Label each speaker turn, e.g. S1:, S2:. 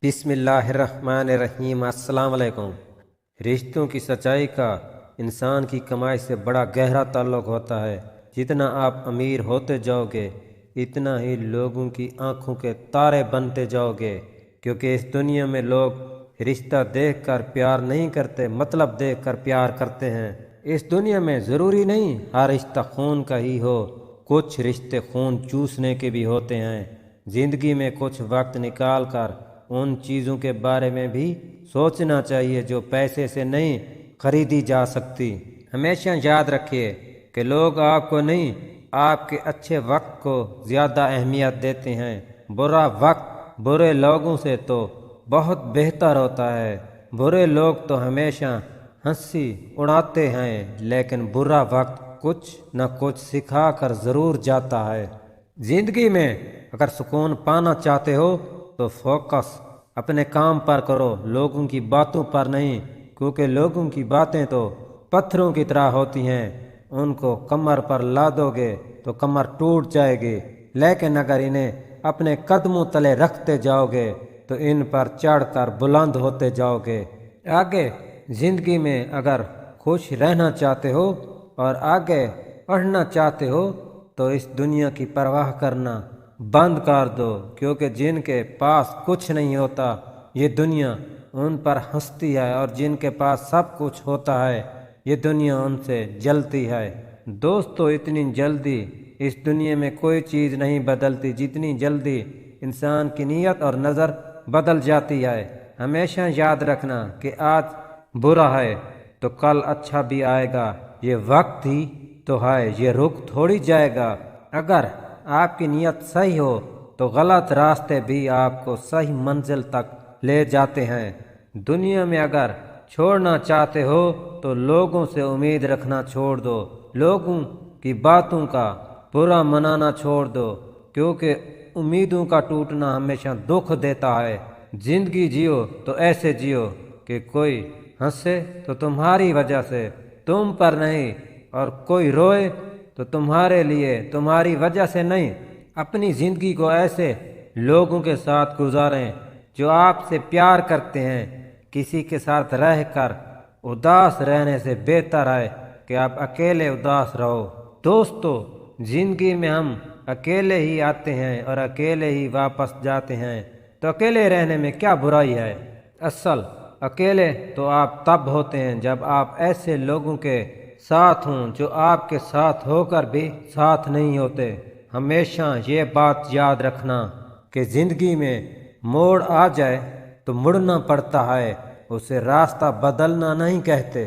S1: بسم اللہ الرحمن الرحیم۔ السلام علیکم۔ رشتوں کی سچائی کا انسان کی کمائی سے بڑا گہرا تعلق ہوتا ہے۔ جتنا آپ امیر ہوتے جاؤ گے اتنا ہی لوگوں کی آنکھوں کے تارے بنتے جاؤ گے، کیونکہ اس دنیا میں لوگ رشتہ دیکھ کر پیار نہیں کرتے، مطلب دیکھ کر پیار کرتے ہیں۔ اس دنیا میں ضروری نہیں ہر رشتہ خون کا ہی ہو، کچھ رشتے خون چوسنے کے بھی ہوتے ہیں۔ زندگی میں کچھ وقت نکال کر ان چیزوں کے بارے میں بھی سوچنا چاہیے جو پیسے سے نہیں خریدی جا سکتی۔ ہمیشہ یاد رکھیے کہ لوگ آپ کو نہیں، آپ کے اچھے وقت کو زیادہ اہمیت دیتے ہیں۔ برا وقت برے لوگوں سے تو بہت بہتر ہوتا ہے۔ برے لوگ تو ہمیشہ ہنسی اڑاتے ہیں، لیکن برا وقت کچھ نہ کچھ سکھا کر ضرور جاتا ہے۔ زندگی میں اگر سکون پانا چاہتے ہو تو فوکس اپنے کام پر کرو، لوگوں کی باتوں پر نہیں، کیونکہ لوگوں کی باتیں تو پتھروں کی طرح ہوتی ہیں، ان کو کمر پر لا دو گے تو کمر ٹوٹ جائے گی، لیکن اگر انہیں اپنے قدموں تلے رکھتے جاؤ گے تو ان پر چڑھ کر بلند ہوتے جاؤ گے۔ آگے زندگی میں اگر خوش رہنا چاہتے ہو اور آگے بڑھنا چاہتے ہو تو اس دنیا کی پرواہ کرنا بند کر دو، کیونکہ جن کے پاس کچھ نہیں ہوتا یہ دنیا ان پر ہنستی ہے، اور جن کے پاس سب کچھ ہوتا ہے یہ دنیا ان سے جلتی ہے۔ دوستو، اتنی جلدی اس دنیا میں کوئی چیز نہیں بدلتی جتنی جلدی انسان کی نیت اور نظر بدل جاتی ہے۔ ہمیشہ یاد رکھنا کہ آج برا ہے تو کل اچھا بھی آئے گا، یہ وقت ہی تو ہے، یہ رک تھوڑی جائے گا۔ اگر آپ کی نیت صحیح ہو تو غلط راستے بھی آپ کو صحیح منزل تک لے جاتے ہیں۔ دنیا میں اگر چھوڑنا چاہتے ہو تو لوگوں سے امید رکھنا چھوڑ دو، لوگوں کی باتوں کا برا منانا چھوڑ دو، کیونکہ امیدوں کا ٹوٹنا ہمیشہ دکھ دیتا ہے۔ زندگی جیو تو ایسے جیو کہ کوئی ہنسے تو تمہاری وجہ سے، تم پر نہیں، اور کوئی روئے تو تمہارے لیے، تمہاری وجہ سے نہیں۔ اپنی زندگی کو ایسے لوگوں کے ساتھ گزاریں جو آپ سے پیار کرتے ہیں۔ کسی کے ساتھ رہ کر اداس رہنے سے بہتر ہے کہ آپ اکیلے اداس رہو۔ دوستو، زندگی میں ہم اکیلے ہی آتے ہیں اور اکیلے ہی واپس جاتے ہیں، تو اکیلے رہنے میں کیا برائی ہے؟ اصل اکیلے تو آپ تب ہوتے ہیں جب آپ ایسے لوگوں کے ساتھ ہوں جو آپ کے ساتھ ہو کر بھی ساتھ نہیں ہوتے۔ ہمیشہ یہ بات یاد رکھنا کہ زندگی میں موڑ آ جائے تو مڑنا پڑتا ہے، اسے راستہ بدلنا نہیں کہتے۔